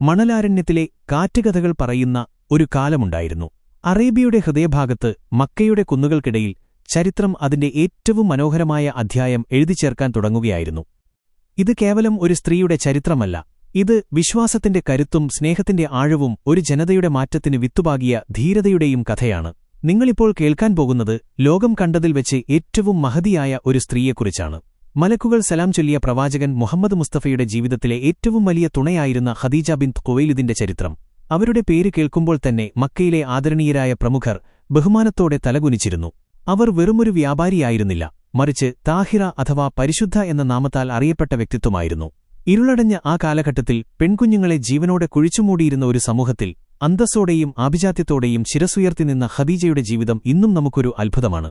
മണലാരണ്യത്തിലെ കാറ്റുകഥകൾ പറയുന്ന ഒരു കാലമുണ്ടായിരുന്നു. അറേബ്യയുടെ ഹൃദയഭാഗത്ത് മക്കയുടെ കുന്നുകൾക്കിടയിൽ ചരിത്രം അതിന്റെ ഏറ്റവും മനോഹരമായ അധ്യായം എഴുതിച്ചേർക്കാൻ തുടങ്ങുകയായിരുന്നു. ഇത് കേവലം ഒരു സ്ത്രീയുടെ ചരിത്രമല്ല, ഇത് വിശ്വാസത്തിന്റെ കരുത്തും സ്നേഹത്തിന്റെ ആഴവും ഒരു ജനതയുടെ മാറ്റത്തിന് വിത്തുപാകിയ ധീരതയുടെയും കഥയാണ്. നിങ്ങളിപ്പോൾ കേൾക്കാൻ പോകുന്നത് ലോകം കണ്ടതിൽ വെച്ച് ഏറ്റവും മഹതിയായ ഒരു സ്ത്രീയെക്കുറിച്ചാണ്. മലക്കുകൾ സലാം ചൊല്ലിയ പ്രവാചകൻ മുഹമ്മദ് മുസ്തഫയുടെ ജീവിതത്തിലെ ഏറ്റവും വലിയ തുണയായിരുന്ന ഖദീജ ബിൻത് ഖുവൈലിദിന്റെ ചരിത്രം. അവരുടെ പേര് കേൾക്കുമ്പോൾ തന്നെ മക്കയിലെ ആദരണീയരായ പ്രമുഖർ ബഹുമാനത്തോടെ തലകുനിച്ചിരുന്നു. അവർ വെറുമൊരു വ്യാപാരിയായിരുന്നില്ല, മറിച്ച് താഹിറ അഥവാ പരിശുദ്ധ എന്ന നാമത്താൽ അറിയപ്പെട്ട വ്യക്തിത്വമായിരുന്നു. ഇരുളടഞ്ഞ ആ കാലഘട്ടത്തിൽ പെൺകുഞ്ഞുങ്ങളെ ജീവനോടെ കുഴിച്ചുമൂടിയിരുന്ന ഒരു സമൂഹത്തിൽ അന്തസ്സോടെയും ആഭിജാത്യത്തോടെയും ശിരസുയർത്തി നിന്ന ഖദീജയുടെ ജീവിതം ഇന്നും നമുക്കൊരു അത്ഭുതമാണ്.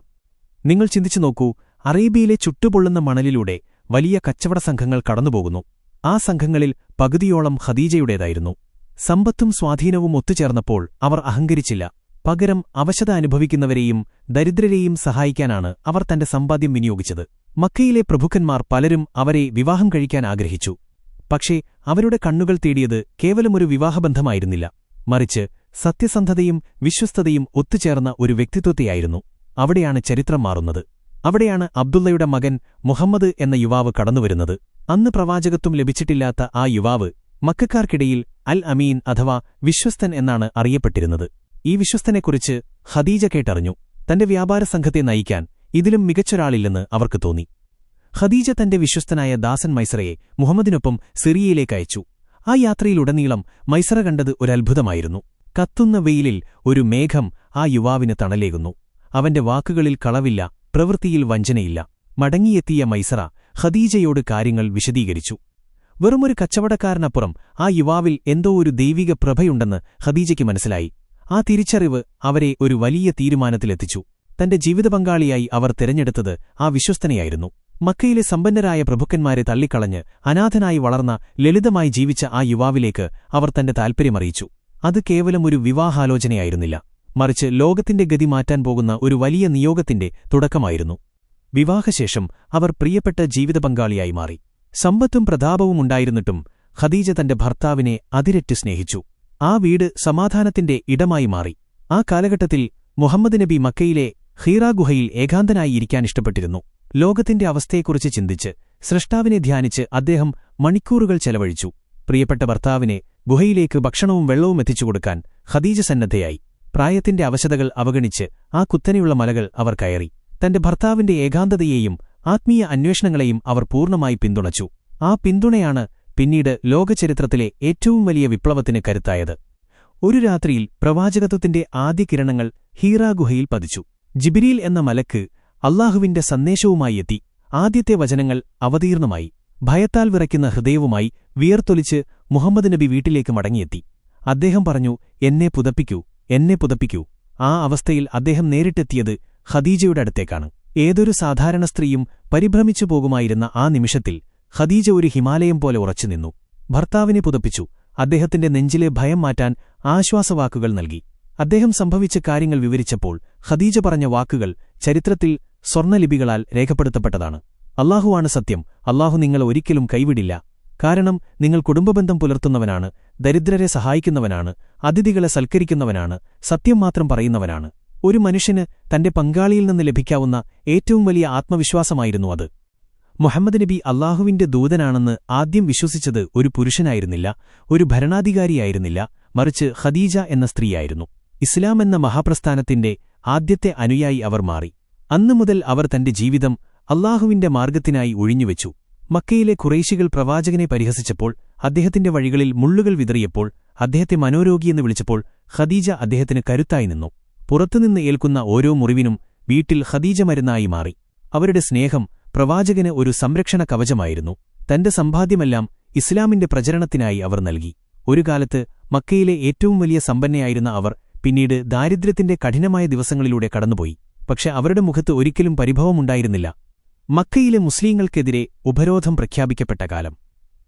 നിങ്ങൾ ചിന്തിച്ചു നോക്കൂ, അറേബ്യയിലെ ചുട്ടുപൊള്ളുന്ന മണലിലൂടെ വലിയ കച്ചവട സംഘങ്ങൾ കടന്നുപോകുന്നു. ആ സംഘങ്ങളിൽ പകുതിയോളം ഖദീജയുടേതായിരുന്നു. സമ്പത്തും സ്വാധീനവും ഒത്തുചേർന്നപ്പോൾ അവർ അഹങ്കരിച്ചില്ല. പകരം അവശത അനുഭവിക്കുന്നവരെയും ദരിദ്രരെയും സഹായിക്കാനാണ് അവർ തന്റെ സമ്പാദ്യം വിനിയോഗിച്ചത്. മക്കയിലെ പ്രഭുക്കന്മാർ പലരും അവരെ വിവാഹം കഴിക്കാൻ ആഗ്രഹിച്ചു. പക്ഷേ അവരുടെ കണ്ണുകൾ തേടിയത് കേവലമൊരു വിവാഹബന്ധമായിരുന്നില്ല, മറിച്ച് സത്യസന്ധതയും വിശ്വസ്തതയും ഒത്തുചേർന്ന ഒരു വ്യക്തിത്വത്തെയായിരുന്നു. അവിടെയാണ് ചരിത്രം മാറുന്നത്. അവിടെയാണ് അബ്ദുള്ളയുടെ മകൻ മുഹമ്മദ് എന്ന യുവാവ് കടന്നുവരുന്നത്. അന്ന് പ്രവാചകത്വം ലഭിച്ചിട്ടില്ലാത്ത ആ യുവാവ് മക്കക്കാർക്കിടയിൽ അൽ അമീൻ അഥവാ വിശ്വസ്തൻ എന്നാണ് അറിയപ്പെട്ടിരുന്നത്. ഈ വിശ്വസ്തനെക്കുറിച്ച് ഖദീജ കേട്ടറിഞ്ഞു. തന്റെ വ്യാപാര സംഘത്തെ നയിക്കാൻ ഇതിലും മികച്ചൊരാളില്ലെന്ന് അവർക്ക് തോന്നി. ഖദീജ തന്റെ വിശ്വസ്തനായ ദാസൻ മൈസറയെ മുഹമ്മദിനൊപ്പം സിറിയയിലേക്ക് അയച്ചു. ആ യാത്രയിലുടനീളം മൈസറ കണ്ടത് ഒരത്ഭുതമായിരുന്നു. കത്തുന്ന വെയിലിൽ ഒരു മേഘം ആ യുവാവിന് തണലേകുന്നു. അവന്റെ വാക്കുകളിൽ കളവില്ല, പ്രവൃത്തിയിൽ വഞ്ചനയില്ല. മടങ്ങിയെത്തിയ മൈസറ ഖദീജയോട് കാര്യങ്ങൾ വിശദീകരിച്ചു. വെറുമൊരു കച്ചവടക്കാരനപ്പുറം ആ യുവാവിൽ എന്തോ ഒരു ദൈവിക പ്രഭയുണ്ടെന്ന് ഖദീജയ്ക്ക് മനസ്സിലായി. ആ തിരിച്ചറിവ് അവരെ ഒരു വലിയ തീരുമാനത്തിലെത്തിച്ചു. തന്റെ ജീവിതപങ്കാളിയായി അവർ തിരഞ്ഞെടുത്തത് ആ വിശ്വസ്തനെയായിരുന്നു. മക്കയിലെ സമ്പന്നരായ പ്രഭുക്കന്മാരെ തള്ളിക്കളഞ്ഞ് അനാഥനായി വളർന്ന ലളിതമായി ജീവിച്ച ആ യുവാവിലേക്ക് അവർ തന്റെ താൽപര്യമറിയിച്ചു. അത് കേവലം ഒരു വിവാഹാലോചനയായിരുന്നില്ല, മറിച്ച് ലോകത്തിന്റെ ഗതി മാറ്റാൻ പോകുന്ന ഒരു വലിയ നിയോഗത്തിന്റെ തുടക്കമായിരുന്നു. വിവാഹശേഷം അവർ പ്രിയപ്പെട്ട ജീവിതപങ്കാളിയായി മാറി. സമ്പത്തും പ്രതാപവും ഉണ്ടായിരുന്നിട്ടും ഖദീജ തന്റെ ഭർത്താവിനെ അതിരറ്റ് സ്നേഹിച്ചു. ആ വീട് സമാധാനത്തിന്റെ ഇടമായി മാറി. ആ കാലഘട്ടത്തിൽ മുഹമ്മദ് നബി മക്കയിലെ ഖീറാ ഗുഹയിൽ ഏകാന്തനായി ഇരിക്കാൻ ഇഷ്ടപ്പെട്ടിരുന്നു. ലോകത്തിന്റെ അവസ്ഥയെക്കുറിച്ച് ചിന്തിച്ച് സ്രഷ്ടാവിനെ ധ്യാനിച്ച് അദ്ദേഹം മണിക്കൂറുകൾ ചെലവഴിച്ചു. പ്രിയപ്പെട്ട ഭർത്താവിനെ ഗുഹയിലേക്ക് ഭക്ഷണവും വെള്ളവും എത്തിച്ചുകൊടുക്കാൻ ഖദീജ സന്നദ്ധയായി. പ്രായത്തിന്റെ അവശതകൾ അവഗണിച്ച് ആ കുത്തനെയുള്ള മലകൾ അവർ കയറി. തന്റെ ഭർത്താവിന്റെ ഏകാന്തതയെയും ആത്മീയ അന്വേഷണങ്ങളെയും അവർ പൂർണ്ണമായി പിന്തുണച്ചു. ആ പിന്തുണയാണ് പിന്നീട് ലോകചരിത്രത്തിലെ ഏറ്റവും വലിയ വിപ്ലവത്തിന് കരുത്തായത്. ഒരു രാത്രിയിൽ പ്രവാചകത്വത്തിന്റെ ആദ്യ കിരണങ്ങൾ ഹീറാ ഗുഹയിൽ പതിച്ചു. ജിബ്രീൽ എന്ന മലക്ക് അല്ലാഹുവിന്റെ സന്ദേശവുമായി എത്തി. ആദ്യത്തെ വചനങ്ങൾ അവതീർണമായി. ഭയത്താൽ വിറയ്ക്കുന്ന ഹൃദയവുമായി വിയർത്തൊലിച്ച് മുഹമ്മദ് നബി വീട്ടിലേക്ക് മടങ്ങിയെത്തി. അദ്ദേഹം പറഞ്ഞു, എന്നെ പുതപ്പിക്കൂ, എന്നെ പുതപ്പിക്കൂ. ആ അവസ്ഥയിൽ അദ്ദേഹം നേരിട്ടെത്തിയത് ഖദീജയുടെ അടുത്തേക്കാണ്. ഏതൊരു സാധാരണ സ്ത്രീയും പരിഭ്രമിച്ചു പോകുമായിരുന്ന ആ നിമിഷത്തിൽ ഖദീജ ഒരു ഹിമാലയം പോലെ ഉറച്ചുനിന്നു. ഭർത്താവിനെ പുതപ്പിച്ചു. അദ്ദേഹത്തിന്റെ നെഞ്ചിലെ ഭയം മാറ്റാൻ ആശ്വാസവാക്കുകൾ നൽകി. അദ്ദേഹം സംഭവിച്ച കാര്യങ്ങൾ വിവരിച്ചപ്പോൾ ഖദീജ പറഞ്ഞ വാക്കുകൾ ചരിത്രത്തിൽ സ്വർണ്ണലിപികളാൽ രേഖപ്പെടുത്തപ്പെട്ടതാണ്. അല്ലാഹുവാണ് സത്യം, അല്ലാഹു നിങ്ങളെ ഒരിക്കലും കൈവിടില്ല. കാരണം നിങ്ങൾ കുടുംബബന്ധം പുലർത്തുന്നവനാണ്, ദരിദ്രരെ സഹായിക്കുന്നവനാണ്, അതിഥികളെ സൽക്കരിക്കുന്നവനാണ്, സത്യം മാത്രം പറയുന്നവനാണ്. ഒരു മനുഷ്യന് തന്റെ പങ്കാളിയിൽ നിന്ന് ലഭിക്കാവുന്ന ഏറ്റവും വലിയ ആത്മവിശ്വാസമായിരുന്നു അത്. മുഹമ്മദ് നബി അല്ലാഹുവിന്റെ ദൂതനാണെന്ന് ആദ്യം വിശ്വസിച്ചത് ഒരു പുരുഷനായിരുന്നില്ല, ഒരു ഭരണാധികാരിയായിരുന്നില്ല, മറിച്ച് ഖദീജ എന്ന സ്ത്രീയായിരുന്നു. ഇസ്ലാം എന്ന മഹാപ്രസ്ഥാനത്തിന്റെ ആദ്യത്തെ അനുയായി അവർ മാറി. അന്നുമുതൽ അവർ തന്റെ ജീവിതം അല്ലാഹുവിന്റെ മാർഗ്ഗത്തിനായി ഒഴിഞ്ഞുവെച്ചു. മക്കയിലെ ഖുറൈശികൾ പ്രവാചകനെ പരിഹസിച്ചപ്പോൾ, അദ്ദേഹത്തിന്റെ വഴികളിൽ മുള്ളുകൾ വിതറിയപ്പോൾ, അദ്ദേഹത്തെ മനോരോഗിയെന്ന് വിളിച്ചപ്പോൾ ഖദീജ അദ്ദേഹത്തിന് കരുത്തായി നിന്നു. പുറത്തുനിന്ന് ഏൽക്കുന്ന ഓരോ മുറിവിനും വീട്ടിൽ ഖദീജ മരുന്നായി മാറി. അവരുടെ സ്നേഹം പ്രവാചകന് ഒരു സംരക്ഷണ കവചമായിരുന്നു. തന്റെ സമ്പാദ്യമെല്ലാം ഇസ്ലാമിന്റെ പ്രചരണത്തിനായി അവർ നൽകി. ഒരു കാലത്ത് മക്കയിലെ ഏറ്റവും വലിയ സമ്പന്നയായിരുന്ന അവർ പിന്നീട് ദാരിദ്ര്യത്തിന്റെ കഠിനമായ ദിവസങ്ങളിലൂടെ കടന്നുപോയി. പക്ഷെ അവരുടെ മുഖത്ത് ഒരിക്കലും പരിഭവമുണ്ടായിരുന്നില്ല. മക്കയിലെ മുസ്ലീങ്ങൾക്കെതിരെ ഉപരോധം പ്രഖ്യാപിക്കപ്പെട്ട കാലം.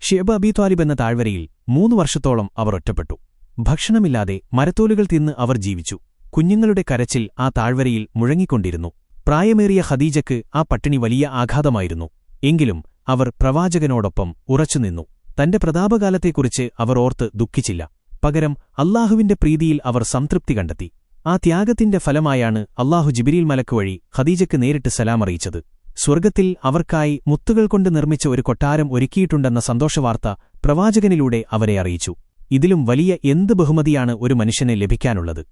ഷിഅബ് അബീ ത്വാലിബ് എന്ന താഴ്വരയിൽ 3 വർഷത്തോളം അവർ ഒറ്റപ്പെട്ടു. ഭക്ഷണമില്ലാതെ മരത്തോലുകൾ തിന്ന് അവർ ജീവിച്ചു. കുഞ്ഞുങ്ങളുടെ കരച്ചിൽ ആ താഴ്വരയിൽ മുഴങ്ങിക്കൊണ്ടിരുന്നു. പ്രായമേറിയ ഖദീജയ്ക്ക് ആ പട്ടിണി വലിയ ആഘാതമായിരുന്നു. എങ്കിലും അവർ പ്രവാചകനോടൊപ്പം ഉറച്ചുനിന്നു. തന്റെ പ്രതാപകാലത്തെക്കുറിച്ച് അവർ ഓർത്ത് ദുഃഖിച്ചില്ല. പകരം അല്ലാഹുവിന്റെ പ്രീതിയിൽ അവർ സംതൃപ്തി കണ്ടെത്തി. ആ ത്യാഗത്തിന്റെ ഫലമായാണ് അല്ലാഹു ജിബ്രീൽ മലക്ക് വഴി ഖദീജയ്ക്ക് നേരിട്ട് സലാമറിയിച്ചത്. സ്വർഗ്ഗത്തിൽ അവർക്കായി മുത്തുകൾ കൊണ്ട് നിർമ്മിച്ച ഒരു കൊട്ടാരം ഒരുക്കിയിട്ടുണ്ടെന്ന സന്തോഷവാർത്ത പ്രവാചകനിലൂടെ അവരെ അറിയിച്ചു. ഇതിലും വലിയ എന്ത് ബഹുമതിയാണ് ഒരു മനുഷ്യന് ലഭിക്കാനുള്ളത്?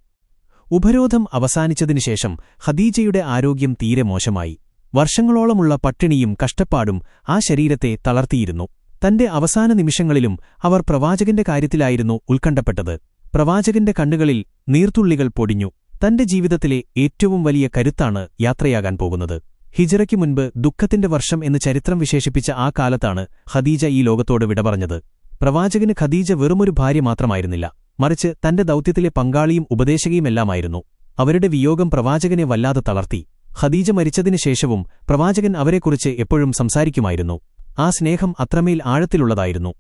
ഉപരോധം അവസാനിച്ചതിനുശേഷം ഖദീജയുടെ ആരോഗ്യം തീരെ മോശമായി. വർഷങ്ങളോളമുള്ള പട്ടിണിയും കഷ്ടപ്പാടും ആ ശരീരത്തെ തളർത്തിയിരുന്നു. തന്റെ അവസാന നിമിഷങ്ങളിലും അവർ പ്രവാചകന്റെ കാര്യത്തിലായിരുന്നു ഉത്കണ്ഠപ്പെട്ടത്. പ്രവാചകന്റെ കണ്ണുകളിൽ നീർത്തുള്ളികൾ പൊടിഞ്ഞു. തന്റെ ജീവിതത്തിലെ ഏറ്റവും വലിയ കരുത്താണ് യാത്രയാകാൻ പോകുന്നത്. ഹിജ്റയ്ക്ക് മുൻപ് ദുഃഖത്തിന്റെ വർഷം എന്ന് ചരിത്രം വിശേഷിപ്പിച്ച ആ കാലത്താണ് ഖദീജ ഈ ലോകത്തോട് വിട പറഞ്ഞത്. പ്രവാചകന് ഖദീജ വെറുമൊരു ഭാര്യ മാത്രമായിരുന്നില്ല, മറിച്ച് തന്റെ ദൗത്യത്തിലെ പങ്കാളിയും ഉപദേശകയുമെല്ലാമായിരുന്നു. അവരുടെ വിയോഗം പ്രവാചകനെ വല്ലാതെ തളർത്തി. ഖദീജ മരിച്ചതിനു ശേഷവും പ്രവാചകൻ അവരെക്കുറിച്ച് എപ്പോഴും സംസാരിക്കുമായിരുന്നു. ആ സ്നേഹം അത്രമേൽ ആഴത്തിലുള്ളതായിരുന്നു.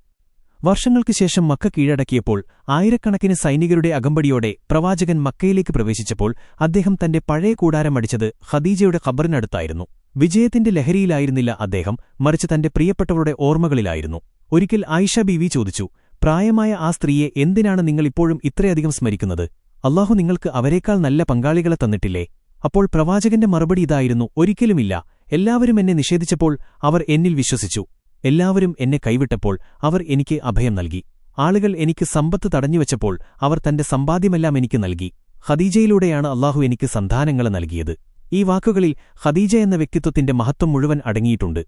വർഷങ്ങൾക്ക് ശേഷം മക്ക കീഴടക്കിയപ്പോൾ ആയിരക്കണക്കിന് സൈനികരുടെ അകമ്പടിയോടെ പ്രവാചകൻ മക്കയിലേക്ക് പ്രവേശിച്ചപ്പോൾ അദ്ദേഹം തന്റെ പഴയ കൂടാരം അടിച്ചത് ഖദീജയുടെ ഖബറിനടുത്തായിരുന്നു. വിജയത്തിന്റെ ലഹരിയിലായിരുന്നില്ല അദ്ദേഹം, മറിച്ച് തന്റെ പ്രിയപ്പെട്ടവരുടെ ഓർമ്മകളിലായിരുന്നു. ഒരിക്കൽ ആയിഷ ബീവി ചോദിച്ചു, പ്രായമായ ആ സ്ത്രീയെ എന്തിനാണ് നിങ്ങളിപ്പോഴും ഇത്രയധികം സ്മരിക്കുന്നത്? അല്ലാഹു നിങ്ങൾക്ക് അവരെക്കാൾ നല്ല പങ്കാളികളെ തന്നിട്ടില്ലേ? അപ്പോൾ പ്രവാചകന്റെ മറുപടി ഇതായിരുന്നു, ഒരിക്കലുമില്ല. എല്ലാവരും എന്നെ നിഷേധിച്ചപ്പോൾ അവർ എന്നിൽ വിശ്വസിച്ചു. എല്ലാവരും എന്നെ കൈവിട്ടപ്പോൾ അവർ എനിക്ക് അഭയം നൽകി. ആളുകൾ എനിക്ക് സമ്പത്ത് തടഞ്ഞുവച്ചപ്പോൾ അവർ തന്റെ സമ്പാദ്യമെല്ലാം എനിക്ക് നൽകി. ഖദീജയിലൂടെയാണ് അല്ലാഹു എനിക്ക് സന്താനങ്ങളെ നൽകിയത്. ഈ വാക്കുകളിൽ ഖദീജ എന്ന വ്യക്തിത്വത്തിന്റെ മഹത്വം മുഴുവൻ അടങ്ങിയിട്ടുണ്ട്.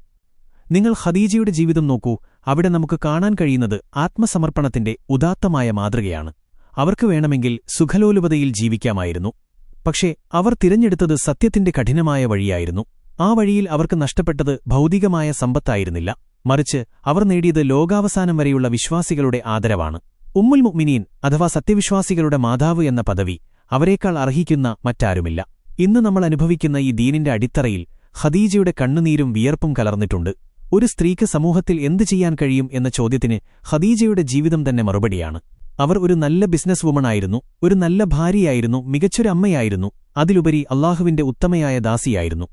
നിങ്ങൾ ഖദീജയുടെ ജീവിതം നോക്കൂ. അവിടെ നമുക്ക് കാണാൻ കഴിയുന്നത് ആത്മസമർപ്പണത്തിന്റെ ഉദാത്തമായ മാതൃകയാണ്. അവർക്ക് വേണമെങ്കിൽ സുഖലോലുപതയിൽ ജീവിക്കാമായിരുന്നു. പക്ഷേ അവർ തിരഞ്ഞെടുത്തത് സത്യത്തിന്റെ കഠിനമായ വഴിയായിരുന്നു. ആ വഴിയിൽ അവർക്ക് നഷ്ടപ്പെട്ടത് ഭൗതികമായ സമ്പത്തായിരുന്നില്ല, മറിച്ച് അവർ നേടിയത് ലോകാവസാനം വരെയുള്ള വിശ്വാസികളുടെ ആദരവാണ്. ഉമ്മുൽ മുഅ്മിനീൻ അഥവാ സത്യവിശ്വാസികളുടെ മാതാവ് എന്ന പദവി അവരേക്കാൾ അർഹിക്കുന്ന മറ്റാരുമില്ല. ഇന്ന് നമ്മൾ അനുഭവിക്കുന്ന ഈ ദീനിന്റെ അടിത്തറയിൽ ഖദീജയുടെ കണ്ണുനീരും വിയർപ്പും കലർന്നിട്ടുണ്ട്. ഒരു സ്ത്രീക്ക് സമൂഹത്തിൽ എന്തു ചെയ്യാൻ കഴിയും എന്ന ചോദ്യത്തിന് ഖദീജയുടെ ജീവിതം തന്നെ മറുപടിയാണ്. അവർ ഒരു നല്ല ബിസിനസ് വുമണായിരുന്നു, ഒരു നല്ല ഭാര്യയായിരുന്നു, മികച്ചൊരു അമ്മയായിരുന്നു, അതിലുപരി അല്ലാഹുവിന്റെ ഉത്തമയായ ദാസിയായിരുന്നു.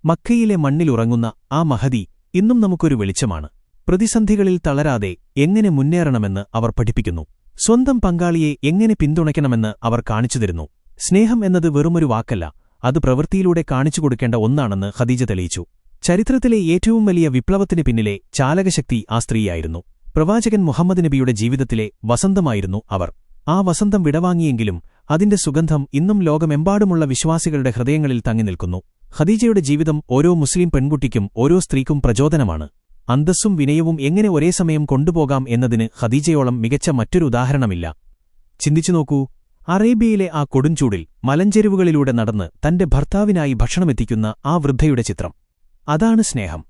മക്കയിലെ മണ്ണിലുറങ്ങുന്ന ആ മഹദി ഇന്നും നമുക്കൊരു വെളിച്ചമാണ്. പ്രതിസന്ധികളിൽ തളരാതെ എങ്ങനെ മുന്നേറണമെന്ന് അവർ പഠിപ്പിക്കുന്നു. സ്വന്തം പങ്കാളിയെ എങ്ങനെ പിന്തുണയ്ക്കണമെന്ന് അവർ കാണിച്ചുതരുന്നു. സ്നേഹം എന്നത് വെറുമൊരു വാക്കല്ല, അത് പ്രവൃത്തിയിലൂടെ കാണിച്ചുകൊടുക്കേണ്ട ഒന്നാണെന്ന് ഖദീജ തെളിയിച്ചു. ചരിത്രത്തിലെ ഏറ്റവും വലിയ വിപ്ലവത്തിന് പിന്നിലെ ചാലകശക്തി ആ സ്ത്രീയായിരുന്നു. പ്രവാചകൻ മുഹമ്മദ് നബിയുടെ ജീവിതത്തിലെ വസന്തമായിരുന്നു അവർ. ആ വസന്തം വിടവാങ്ങിയെങ്കിലും അതിന്റെ സുഗന്ധം ഇന്നും ലോകമെമ്പാടുമുള്ള വിശ്വാസികളുടെ ഹൃദയങ്ങളിൽ തങ്ങി നിൽക്കുന്നു. ഖദീജയുടെ ജീവിതം ഓരോ മുസ്ലിം പെൺകുട്ടിക്കും ഓരോ സ്ത്രീക്കും പ്രചോദനമാണ്. അന്തസ്സും വിനയവും എങ്ങനെ ഒരേ സമയം കൊണ്ടുപോകാം എന്നതിന് ഖദീജയോളം മികച്ച മറ്റൊരു ഉദാഹരണമില്ല. ചിന്തിച്ചുനോക്കൂ, അറേബ്യയിലെ ആ കൊടുംചൂടിൽ മലഞ്ചെരുവുകളിലൂടെ നടന്ന് തന്റെ ഭർത്താവിനായി ഭക്ഷണമെത്തിക്കുന്ന ആ വൃദ്ധയുടെ ചിത്രം. അതാണ് സ്നേഹം,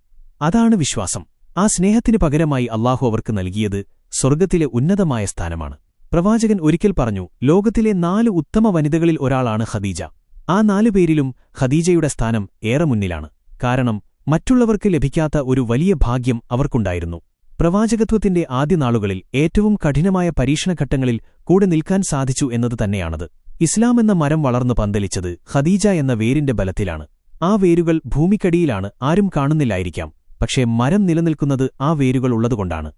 അതാണ് വിശ്വാസം. ആ സ്നേഹത്തിന് പകരമായി അല്ലാഹു അവർക്ക് നൽകിയത് സ്വർഗ്ഗത്തിലെ ഉന്നതമായ സ്ഥാനമാണ്. പ്രവാചകൻ ഒരിക്കൽ പറഞ്ഞു, ലോകത്തിലെ 4 ഉത്തമ വനിതകളിൽ ഒരാളാണ് ഖദീജ. ആ 4 പേരിലും ഖദീജയുടെ സ്ഥാനം ഏറെ മുന്നിലാണ്. കാരണം മറ്റുള്ളവർക്ക് ലഭിക്കാത്ത ഒരു വലിയ ഭാഗ്യം അവർക്കുണ്ടായിരുന്നു. പ്രവാചകത്വത്തിന്റെ ആദ്യ നാളുകളിൽ ഏറ്റവും കഠിനമായ പരീക്ഷണഘട്ടങ്ങളിൽ കൂടെ നിൽക്കാൻ സാധിച്ചു എന്നത് തന്നെയാണത്. ഇസ്ലാം എന്ന മരം വളർന്നു പന്തലിച്ചത് ഖദീജ എന്ന വേരിന്റെ ബലത്തിലാണ്. ആ വേരുകൾ ഭൂമിക്കടിയിലാണ്, ആരും കാണുന്നില്ലായിരിക്കാം, പക്ഷേ മരം നിലനിൽക്കുന്നത് ആ വേരുകൾ ഉള്ളതുകൊണ്ടാണ്.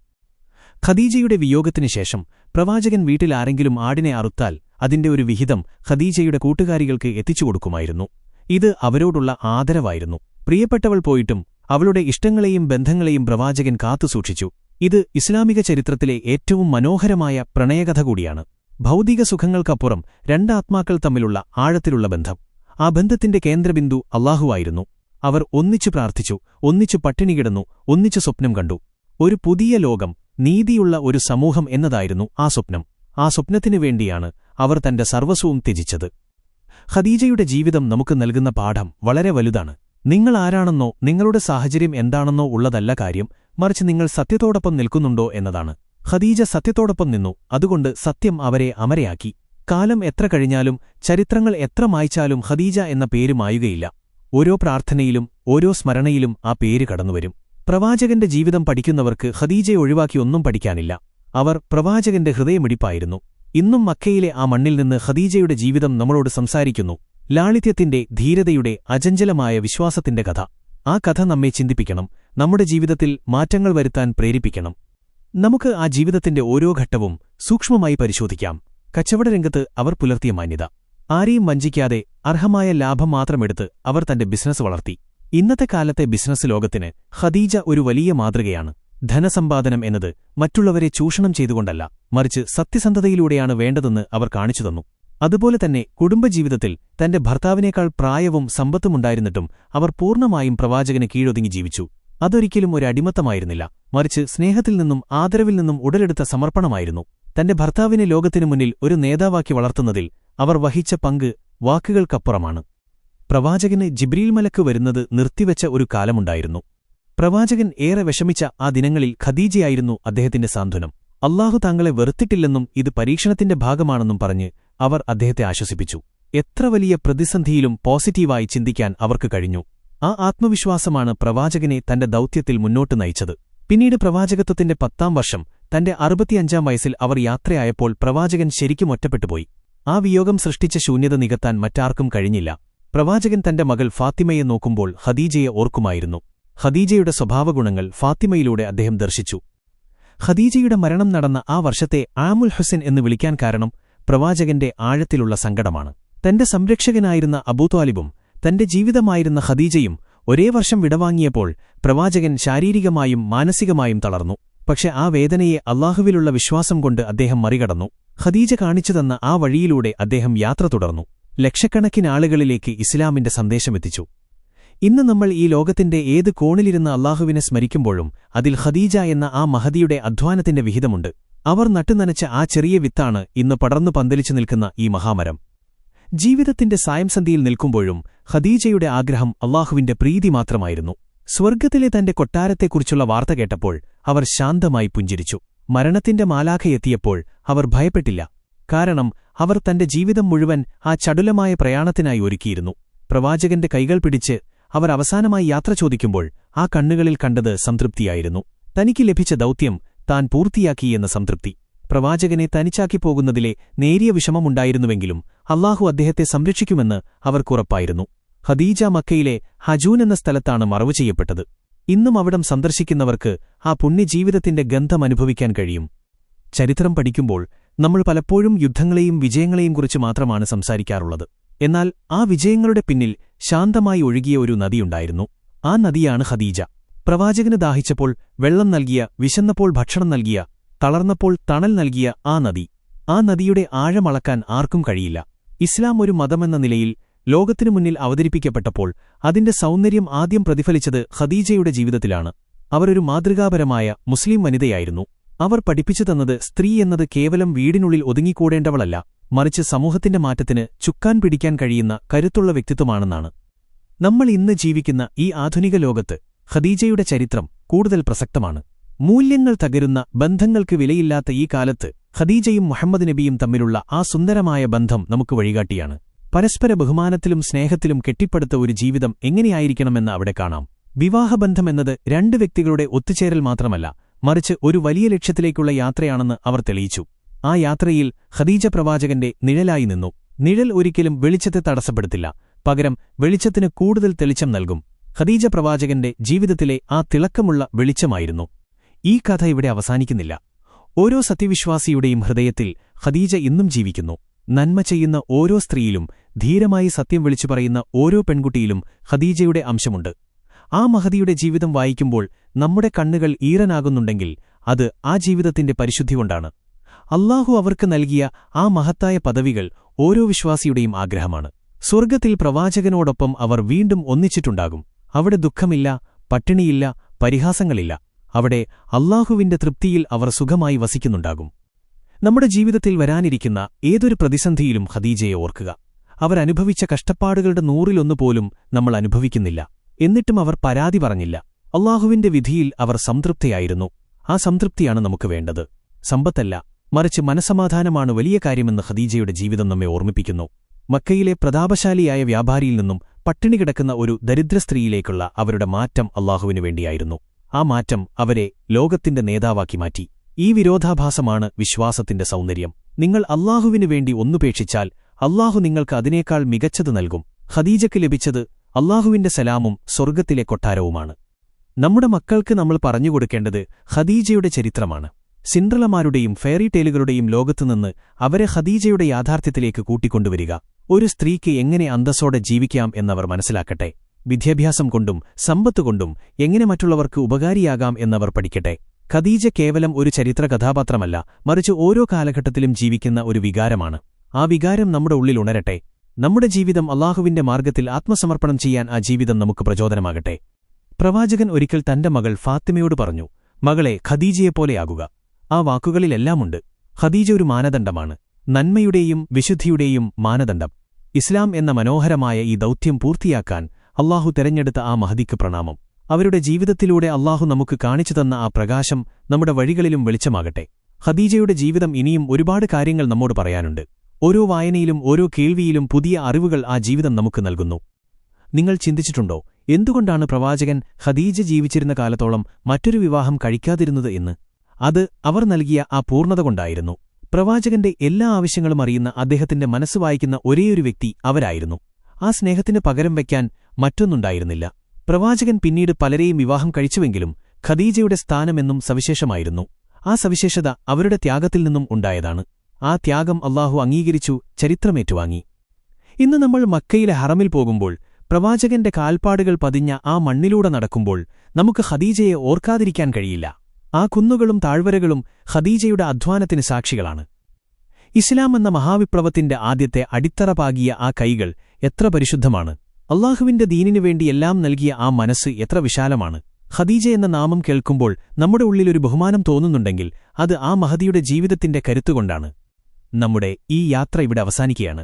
ഖദീജയുടെ വിയോഗത്തിനു ശേഷം പ്രവാചകൻ വീട്ടിൽ ആരെങ്കിലും ആടിനെ അറുത്താൽ അതിന്റെ ഒരു വിഹിതം ഖദീജയുടെ കൂട്ടുകാരികൾക്ക് എത്തിച്ചുകൊടുക്കുമായിരുന്നു. ഇത് അവരോടുള്ള ആദരവായിരുന്നു. പ്രിയപ്പെട്ടവൾ പോയിട്ടും അവളുടെ ഇഷ്ടങ്ങളെയും ബന്ധങ്ങളെയും പ്രവാചകൻ കാത്തുസൂക്ഷിച്ചു. ഇത് ഇസ്ലാമിക ചരിത്രത്തിലെ ഏറ്റവും മനോഹരമായ പ്രണയകഥ കൂടിയാണ്. ഭൗതിക സുഖങ്ങൾക്കപ്പുറം 2 ആത്മാക്കൾ തമ്മിലുള്ള ആഴത്തിലുള്ള ബന്ധം. ആ ബന്ധത്തിന്റെ കേന്ദ്രബിന്ദു അല്ലാഹുവായിരുന്നു. അവർ ഒന്നിച്ചു പ്രാർത്ഥിച്ചു, ഒന്നിച്ചു പട്ടിണി കിടന്നു, ഒന്നിച്ചു സ്വപ്നം കണ്ടു. ഒരു പുതിയ ലോകം, നീതിയുള്ള ഒരു സമൂഹം എന്നതായിരുന്നു ആ സ്വപ്നം. ആ സ്വപ്നത്തിനു വേണ്ടിയാണ് അവർ തന്റെ സർവസ്വവും ത്യജിച്ചത്. ഖദീജയുടെ ജീവിതം നമുക്ക് നൽകുന്ന പാഠം വളരെ വലുതാണ്. നിങ്ങൾ ആരാണെന്നോ നിങ്ങളുടെ സാഹചര്യം എന്താണെന്നോ ഉള്ളതല്ല കാര്യം, മറിച്ച് നിങ്ങൾ സത്യത്തോടൊപ്പം നിൽക്കുന്നുണ്ടോ എന്നതാണ്. ഖദീജ സത്യത്തോടൊപ്പം നിന്നു, അതുകൊണ്ട് സത്യം അവരെ അമരയാക്കി. കാലം എത്ര കഴിഞ്ഞാലും ചരിത്രങ്ങൾ എത്ര മായ്ച്ചാലും ഖദീജ എന്ന പേര് മായുകയില്ല. ഓരോ പ്രാർത്ഥനയിലും ഓരോ സ്മരണയിലും ആ പേര് കടന്നുവരും. പ്രവാചകന്റെ ജീവിതം പഠിക്കുന്നവർക്ക് ഖദീജയെ ഒഴിവാക്കി ഒന്നും പഠിക്കാനില്ല. അവർ പ്രവാചകന്റെ ഹൃദയമിടിപ്പായിരുന്നു. ഇന്നും മക്കയിലെ ആ മണ്ണിൽ നിന്ന് ഖദീജയുടെ ജീവിതം നമ്മളോട് സംസാരിക്കുന്നു. ലാളിത്യത്തിന്റെ, ധീരതയുടെ, അചഞ്ചലമായ വിശ്വാസത്തിന്റെ കഥ. ആ കഥ നമ്മെ ചിന്തിപ്പിക്കണം, നമ്മുടെ ജീവിതത്തിൽ മാറ്റങ്ങൾ വരുത്താൻ പ്രേരിപ്പിക്കണം. നമുക്ക് ആ ജീവിതത്തിന്റെ ഓരോ ഘട്ടവും സൂക്ഷ്മമായി പരിശോധിക്കാം. കച്ചവടരംഗത്ത് അവർ പുലർത്തിയ മാന്യത. ആരെയും വഞ്ചിക്കാതെ അർഹമായ ലാഭം മാത്രമെടുത്ത് അവർ തന്റെ ബിസിനസ് വളർത്തി. ഇന്നത്തെ കാലത്തെ ബിസിനസ് ലോകത്തിന് ഖദീജ ഒരു വലിയ മാതൃകയാണ്. ധനസമ്പാദനം എന്നത് മറ്റുള്ളവരെ ചൂഷണം ചെയ്തുകൊണ്ടല്ല, മറിച്ച് സത്യസന്ധതയിലൂടെയാണ് വേണ്ടതെന്ന് അവർ കാണിച്ചുതന്നു. അതുപോലെ തന്നെ കുടുംബജീവിതത്തിൽ തന്റെ ഭർത്താവിനേക്കാൾ പ്രായവും സമ്പത്തുമുണ്ടായിരുന്നിട്ടും അവർ പൂർണ്ണമായും പ്രവാചകന് കീഴൊതുങ്ങി ജീവിച്ചു. അതൊരിക്കലും ഒരു അടിമത്തമായിരുന്നില്ല, മറിച്ച് സ്നേഹത്തിൽ നിന്നും ആദരവിൽ നിന്നും ഉടലെടുത്ത സമർപ്പണമായിരുന്നു. തന്റെ ഭർത്താവിനെ ലോകത്തിനു മുന്നിൽ ഒരു നേതാവാക്കി വളർത്തുന്നതിൽ അവർ വഹിച്ച പങ്ക് വാക്കുകൾക്കപ്പുറമാണ്. പ്രവാചകന് ജിബ്രീൽ മലക്ക് വരുന്നത് നിർത്തിവെച്ച ഒരു കാലമുണ്ടായിരുന്നു. പ്രവാചകൻ ഏറെ വിഷമിച്ച ആ ദിനങ്ങളിൽ ഖദീജയായിരുന്നു അദ്ദേഹത്തിന്റെ സാന്ത്വനം. അല്ലാഹു താങ്കളെ വെറുത്തിട്ടില്ലെന്നും ഇത് പരീക്ഷണത്തിന്റെ ഭാഗമാണെന്നും പറഞ്ഞ് അവർ അദ്ദേഹത്തെ ആശ്വസിപ്പിച്ചു. എത്ര വലിയ പ്രതിസന്ധിയിലും പോസിറ്റീവായി ചിന്തിക്കാൻ അവർക്ക് കഴിഞ്ഞു. ആ ആത്മവിശ്വാസമാണ് പ്രവാചകനെ തന്റെ ദൗത്യത്തിൽ മുന്നോട്ട് നയിച്ചത്. പിന്നീട് പ്രവാചകത്വത്തിന്റെ 10ാം വർഷം തന്റെ 65ാം വയസ്സിൽ അവർ യാത്രയായപ്പോൾ പ്രവാചകൻ ശരിക്കും ഒറ്റപ്പെട്ടുപോയി. ആ വിയോഗം സൃഷ്ടിച്ച ശൂന്യത നികത്താൻ മറ്റാർക്കും കഴിഞ്ഞില്ല. പ്രവാചകൻ തന്റെ മകൾ ഫാത്തിമയെ നോക്കുമ്പോൾ ഖദീജയെ ഓർക്കുമായിരുന്നു. ഖദീജയുടെ സ്വഭാവഗുണങ്ങൾ ഫാത്തിമയിലൂടെ അദ്ദേഹം ദർശിച്ചു. ഖദീജയുടെ മരണം നടന്ന ആ വർഷത്തെ ആമുൽ ഹുസൻ എന്ന് വിളിക്കാൻ കാരണം പ്രവാചകന്റെ ആഴത്തിലുള്ള സങ്കടമാണ്. തന്റെ സംരക്ഷകനായിരുന്ന അബൂത്വാലിബും തന്റെ ജീവിതമായിരുന്ന ഖദീജയും ഒരേ വർഷം വിടവാങ്ങിയപ്പോൾ പ്രവാചകൻ ശാരീരികമായും മാനസികമായും തളർന്നു. പക്ഷെ ആ വേദനയെ അല്ലാഹുവിലുള്ള വിശ്വാസം കൊണ്ട് അദ്ദേഹം മറികടന്നു. ഖദീജ കാണിച്ചുതന്ന ആ വഴിയിലൂടെ അദ്ദേഹം യാത്ര തുടർന്നു. ലക്ഷക്കണക്കിനാളുകളിലേക്ക് ഇസ്ലാമിന്റെ സന്ദേശമെത്തിച്ചു. ഇന്ന് നമ്മൾ ഈ ലോകത്തിന്റെ ഏത് കോണിലിരുന്ന് അല്ലാഹുവിനെ സ്മരിക്കുമ്പോഴും അതിൽ ഖദീജ എന്ന ആ മഹദിയുടെ അധ്വാനത്തിന്റെ വിഹിതമുണ്ട്. അവർ നട്ടുനനച്ച ആ ചെറിയ വിത്താണ് ഇന്ന് പടർന്നു പന്തലിച്ചു നിൽക്കുന്ന ഈ മഹാമരം. ജീവിതത്തിന്റെ സായംസന്ധിയിൽ നിൽക്കുമ്പോഴും ഖദീജയുടെ ആഗ്രഹം അല്ലാഹുവിന്റെ പ്രീതി മാത്രമായിരുന്നു. സ്വർഗ്ഗത്തിലെ തന്റെ കൊട്ടാരത്തെക്കുറിച്ചുള്ള വാർത്ത കേട്ടപ്പോൾ അവർ ശാന്തമായി പുഞ്ചിരിച്ചു. മരണത്തിന്റെ മാലാഖയെത്തിയപ്പോൾ അവർ ഭയപ്പെട്ടില്ല. കാരണം അവർ തന്റെ ജീവിതം മുഴുവൻ ആ ചടുലമായ പ്രയാണത്തിനായി ഒരുക്കിയിരുന്നു. പ്രവാചകന്റെ കൈകൾ പിടിച്ച് അവർ അവസാനമായി യാത്ര ചോദിക്കുമ്പോൾ ആ കണ്ണുകളിൽ കണ്ടത് സംതൃപ്തിയായിരുന്നു. തനിക്ക് ലഭിച്ച ദൗത്യം താൻ പൂർത്തിയാക്കിയെന്ന സംതൃപ്തി. പ്രവാചകനെ തനിച്ചാക്കി പോകുന്നതിലെ നേരിയ വിഷമമുണ്ടായിരുന്നുവെങ്കിലും അല്ലാഹു അദ്ദേഹത്തെ സംരക്ഷിക്കുമെന്ന് അവർക്കുറപ്പായിരുന്നു. ഖദീജ മക്കയിലെ ഹജൂൻ എന്ന സ്ഥലത്താണ് മറവു ചെയ്യപ്പെട്ടത്. ഇന്നും അവിടം സന്ദർശിക്കുന്നവർക്ക് ആ പുണ്യജീവിതത്തിന്റെ ഗന്ധം അനുഭവിക്കാൻ കഴിയും. ചരിത്രം പഠിക്കുമ്പോൾ നമ്മൾ പലപ്പോഴും യുദ്ധങ്ങളെയും വിജയങ്ങളെയും കുറിച്ച് മാത്രമാണ് സംസാരിക്കാറുള്ളത്. എന്നാൽ ആ വിജയങ്ങളുടെ പിന്നിൽ ശാന്തമായി ഒഴുകിയ ഒരു നദിയുണ്ടായിരുന്നു. ആ നദിയാണ് ഖദീജ. പ്രവാചകന് ദാഹിച്ചപ്പോൾ വെള്ളം നൽകിയ, വിശന്നപ്പോൾ ഭക്ഷണം നൽകിയ, തളർന്നപ്പോൾ തണൽ നൽകിയ ആ നദി. ആ നദിയുടെ ആഴമളക്കാൻ ആർക്കും കഴിയില്ല. ഇസ്ലാം ഒരു മതമെന്ന നിലയിൽ ലോകത്തിനു മുന്നിൽ അവതരിപ്പിക്കപ്പെട്ടപ്പോൾ അതിന്റെ സൗന്ദര്യം ആദ്യം പ്രതിഫലിച്ചത് ഖദീജയുടെ ജീവിതത്തിലാണ്. അവരൊരു മാതൃകാപരമായ മുസ്ലിം വനിതയായിരുന്നു. അവർ പഠിപ്പിച്ചു തന്നത് സ്ത്രീ എന്നത് കേവലം വീടിനുള്ളിൽ ഒതുങ്ങിക്കൂടേണ്ടവളല്ല, മറിച്ച് സമൂഹത്തിന്റെ മാറ്റത്തിന് ചുക്കാൻ പിടിക്കാൻ കഴിയുന്ന കരുത്തുള്ള വ്യക്തിത്വമാണെന്നാണ്. നമ്മൾ ഇന്ന് ജീവിക്കുന്ന ഈ ആധുനിക ലോകത്ത് ഖദീജയുടെ ചരിത്രം കൂടുതൽ പ്രസക്തമാണ്. മൂല്യങ്ങൾ തകരുന്ന, ബന്ധങ്ങൾക്ക് വിലയില്ലാത്ത ഈ കാലത്ത് ഖദീജയും മുഹമ്മദ് നബിയും തമ്മിലുള്ള ആ സുന്ദരമായ ബന്ധം നമുക്ക് വഴികാട്ടിയാണ്. പരസ്പര ബഹുമാനത്തിലും സ്നേഹത്തിലും കെട്ടിപ്പടുത്ത ഒരു ജീവിതം എങ്ങനെയായിരിക്കണമെന്ന് അവിടെ കാണാം. വിവാഹബന്ധമെന്നത് രണ്ട് വ്യക്തികളുടെ ഒത്തുചേരൽ മാത്രമല്ല, മറിച്ച് ഒരു വലിയ ലക്ഷ്യത്തിലേക്കുള്ള യാത്രയാണെന്ന് അവർ തെളിയിച്ചു. ആ യാത്രയിൽ ഖദീജ പ്രവാചകന്റെ നിഴലായി നിന്നു. നിഴൽ ഒരിക്കലും വെളിച്ചത്തെ തടസ്സപ്പെടുത്തില്ല, പകരം വെളിച്ചത്തിന് കൂടുതൽ തെളിച്ചം നൽകും. ഖദീജ പ്രവാചകന്റെ ജീവിതത്തിലെ ആ തിളക്കമുള്ള വെളിച്ചമായിരുന്നു. ഈ കഥ ഇവിടെ അവസാനിക്കുന്നില്ല. ഓരോ സത്യവിശ്വാസിയുടെയും ഹൃദയത്തിൽ ഖദീജ ഇന്നും ജീവിക്കുന്നു. നന്മ ചെയ്യുന്ന ഓരോ സ്ത്രീയിലും, ധീരമായി സത്യം വിളിച്ചു പറയുന്ന ഓരോ പെൺകുട്ടിയിലും ഖദീജയുടെ അംശമുണ്ട്. ആ മഹദിയുടെ ജീവിതം വായിക്കുമ്പോൾ നമ്മുടെ കണ്ണുകൾ ഈറനാകുന്നുണ്ടെങ്കിൽ അത് ആ ജീവിതത്തിന്റെ പരിശുദ്ധി കൊണ്ടാണ്. അല്ലാഹു അവർക്ക് നൽകിയ ആ മഹത്തായ പദവികൾ ഓരോ വിശ്വാസിയുടെയും ആഗ്രഹമാണ്. സ്വർഗ്ഗത്തിൽ പ്രവാചകനോടൊപ്പം അവർ വീണ്ടും ഒന്നിച്ചിട്ടുണ്ടാകും. അവിടെ ദുഃഖമില്ല, പട്ടിണിയില്ല, പരിഹാസങ്ങളില്ല. അവിടെ അല്ലാഹുവിന്റെ തൃപ്തിയിൽ അവർ സുഖമായി വസിക്കുന്നുണ്ടാകും. നമ്മുടെ ജീവിതത്തിൽ വരാനിരിക്കുന്ന ഏതൊരു പ്രതിസന്ധിയിലും ഖദീജയെ ഓർക്കുക. അവരനുഭവിച്ച കഷ്ടപ്പാടുകളുടെ 100-1 പോലും നമ്മൾ അനുഭവിക്കുന്നില്ല. എന്നിട്ടും അവർ പരാതി പറഞ്ഞില്ല. അല്ലാഹുവിന്റെ വിധിയിൽ അവർ സംതൃപ്തയായിരുന്നു. ആ സംതൃപ്തിയാണ് നമുക്ക് വേണ്ടത്. സമ്പത്തല്ല, മറിച്ച് മനസ്സമാധാനമാണ് വലിയ കാര്യമെന്ന് ഖദീജയുടെ ജീവിതം നമ്മെ ഓർമ്മിപ്പിക്കുന്നു. മക്കയിലെ പ്രതാപശാലിയായ വ്യാപാരിയിൽ നിന്നും പട്ടിണി കിടക്കുന്ന ഒരു ദരിദ്ര സ്ത്രീയിലേക്കുള്ള അവരുടെ മാറ്റം അല്ലാഹുവിനു വേണ്ടിയായിരുന്നു. ആ മാറ്റം അവരെ ലോകത്തിന്റെ നേതാവാക്കി മാറ്റി. ഈ വിരോധാഭാസമാണ് വിശ്വാസത്തിന്റെ സൗന്ദര്യം. നിങ്ങൾ അല്ലാഹുവിനു വേണ്ടി ഒന്നുപേക്ഷിച്ചാൽ അല്ലാഹു നിങ്ങൾക്ക് അതിനേക്കാൾ മികച്ചത് നൽകും. ഖദീജയ്ക്ക് ലഭിച്ചത് അല്ലാഹുവിന്റെ സലാമും സ്വർഗ്ഗത്തിലെ കൊട്ടാരവുമാണ്. നമ്മുടെ മക്കൾക്ക് നമ്മൾ പറഞ്ഞുകൊടുക്കേണ്ടത് ഖദീജയുടെ ചരിത്രമാണ്. സിൻഡ്രലമാരുടെയും ഫെയറി ടെയിലുകളുടെയും ലോകത്തുനിന്ന് അവരെ ഖദീജയുടെ യാഥാർത്ഥ്യത്തിലേക്ക് കൂട്ടിക്കൊണ്ടുവരിക. ഒരു സ്ത്രീക്ക് എങ്ങനെ അന്തസ്സോടെ ജീവിക്കാം എന്നവർ മനസ്സിലാക്കട്ടെ. വിദ്യാഭ്യാസം കൊണ്ടും സമ്പത്തുകൊണ്ടും എങ്ങനെ മറ്റുള്ളവർക്ക് ഉപകാരിയാകാം എന്നവർ പഠിക്കട്ടെ. ഖദീജ കേവലം ഒരു ചരിത്ര കഥാപാത്രമല്ല, മറിച്ച് ഓരോ കാലഘട്ടത്തിലും ജീവിക്കുന്ന ഒരു വികാരമാണ്. ആ വികാരം നമ്മുടെ ഉള്ളിൽ ഉണരട്ടെ. നമ്മുടെ ജീവിതം അല്ലാഹുവിന്റെ മാർഗ്ഗത്തിൽ ആത്മസമർപ്പണം ചെയ്യാൻ ആ ജീവിതം നമുക്ക് പ്രചോദനമാകട്ടെ. പ്രവാചകൻ ഒരിക്കൽ തന്റെ മകൾ ഫാത്തിമയോട് പറഞ്ഞു, മകളെ ഖദീജയെപ്പോലെയാകുക. ആ വാക്കുകളിലെല്ലാമുണ്ട്. ഖദീജ ഒരു മാനദണ്ഡമാണ്, നന്മയുടെയും വിശുദ്ധിയുടെയും മാനദണ്ഡം. ഇസ്ലാം എന്ന മനോഹരമായ ഈ ദൗത്യം പൂർത്തിയാക്കാൻ അല്ലാഹു തെരഞ്ഞെടുത്ത ആ മഹദിക്ക് പ്രണാമം. അവരുടെ ജീവിതത്തിലൂടെ അല്ലാഹു നമുക്ക് കാണിച്ചുതന്ന ആ പ്രകാശം നമ്മുടെ വഴികളിലും വെളിച്ചമാകട്ടെ. ഖദീജയുടെ ജീവിതം ഇനിയും ഒരുപാട് കാര്യങ്ങൾ നമ്മോട് പറയാനുണ്ട്. ഓരോ വായനയിലും ഓരോ കേൾവിയിലും പുതിയ അറിവുകൾ ആ ജീവിതം നമുക്ക് നൽകുന്നു. നിങ്ങൾ ചിന്തിച്ചിട്ടുണ്ടോ, എന്തുകൊണ്ടാണ് പ്രവാചകൻ ഖദീജ ജീവിച്ചിരുന്ന കാലത്തോളം മറ്റൊരു വിവാഹം കഴിക്കാതിരുന്നത് എന്ന്? അത് അവർ നൽകിയ ആ പൂർണ്ണത കൊണ്ടായിരുന്നു. പ്രവാചകന്റെ എല്ലാ ആവശ്യങ്ങളും അറിയുന്ന അദ്ദേഹത്തിന്റെ മനസ്സ് വായിക്കുന്ന ഒരേയൊരു വ്യക്തി അവരായിരുന്നു. ആ സ്നേഹത്തിന് പകരം വയ്ക്കാൻ മറ്റൊന്നുണ്ടായിരുന്നില്ല. പ്രവാചകൻ പിന്നീട് പലരെയും വിവാഹം കഴിച്ചുവെങ്കിലും ഖദീജയുടെ സ്ഥാനമെന്നും സവിശേഷമായിരുന്നു. ആ സവിശേഷത അവരുടെ ത്യാഗത്തിൽ നിന്നും ഉണ്ടായതാണ്. ആ ത്യാഗം അല്ലാഹു അംഗീകരിച്ചു, ചരിത്രമേറ്റുവാങ്ങി. ഇന്ന് നമ്മൾ മക്കയിലെ ഹറമിൽ പോകുമ്പോൾ, പ്രവാചകന്റെ കാൽപ്പാടുകൾ പതിഞ്ഞ ആ മണ്ണിലൂടെ നടക്കുമ്പോൾ നമുക്ക് ഖദീജയെ ഓർക്കാതിരിക്കാൻ കഴിയില്ല. ആ കുന്നുകളും താഴ്വരകളും ഖദീജയുടെ അധ്വാനത്തിന് സാക്ഷികളാണ്. ഇസ്ലാം എന്ന മഹാവിപ്ലവത്തിന്റെ ആദ്യത്തെ അടിത്തറ പാകിയ ആ കൈകൾ എത്ര പരിശുദ്ധമാണ്! അല്ലാഹുവിന്റെ ദീനിനുവേണ്ടി എല്ലാം നൽകിയ ആ മനസ്സ് എത്ര വിശാലമാണ്! ഖദീജ എന്ന നാമം കേൾക്കുമ്പോൾ നമ്മുടെ ഉള്ളിലൊരു ബഹുമാനം തോന്നുന്നുണ്ടെങ്കിൽ അത് ആ മഹദിയുടെ ജീവിതത്തിന്റെ കരുത്തുകൊണ്ടാണ്. നമ്മുടെ ഈ യാത്ര ഇവിടെ അവസാനിക്കുകയാണ്.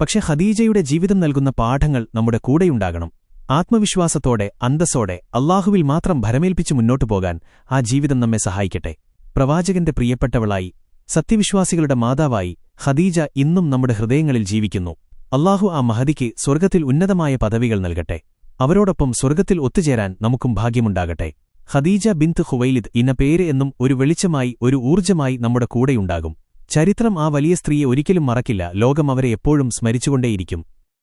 പക്ഷെ ഖദീജയുടെ ജീവിതം നൽകുന്ന പാഠങ്ങൾ നമ്മുടെ കൂടെയുണ്ടാകണം. ആത്മവിശ്വാസത്തോടെ, അന്തസ്സോടെ, അല്ലാഹുവിൽ മാത്രം ഭരമേൽപ്പിച്ചു മുന്നോട്ടു പോകാൻ ആ ജീവിതം നമ്മെ സഹായിക്കട്ടെ. പ്രവാചകന്റെ പ്രിയപ്പെട്ടവളായി, സത്യവിശ്വാസികളുടെ മാതാവായി ഖദീജ ഇന്നും നമ്മുടെ ഹൃദയങ്ങളിൽ ജീവിക്കുന്നു. അല്ലാഹു ആ മഹദിക്ക് സ്വർഗ്ഗത്തിൽ ഉന്നതമായ പദവികൾ നൽകട്ടെ. അവരോടൊപ്പം സ്വർഗ്ഗത്തിൽ ഒത്തുചേരാൻ നമുക്കും ഭാഗ്യമുണ്ടാകട്ടെ. ഖദീജ ബിന്ത് ഖുവൈലിദ് എന്ന പേര് എന്നും ഒരു വെളിച്ചമായി, ഒരു ഊർജ്ജമായി നമ്മുടെ കൂടെയുണ്ടാകും. ചരിത്രം ആ വലിയ സ്ത്രീയെ ഒരിക്കലും മറക്കില്ല. ലോകം അവരെ എപ്പോഴും സ്മരിച്ചുകൊണ്ടേയിരിക്കും.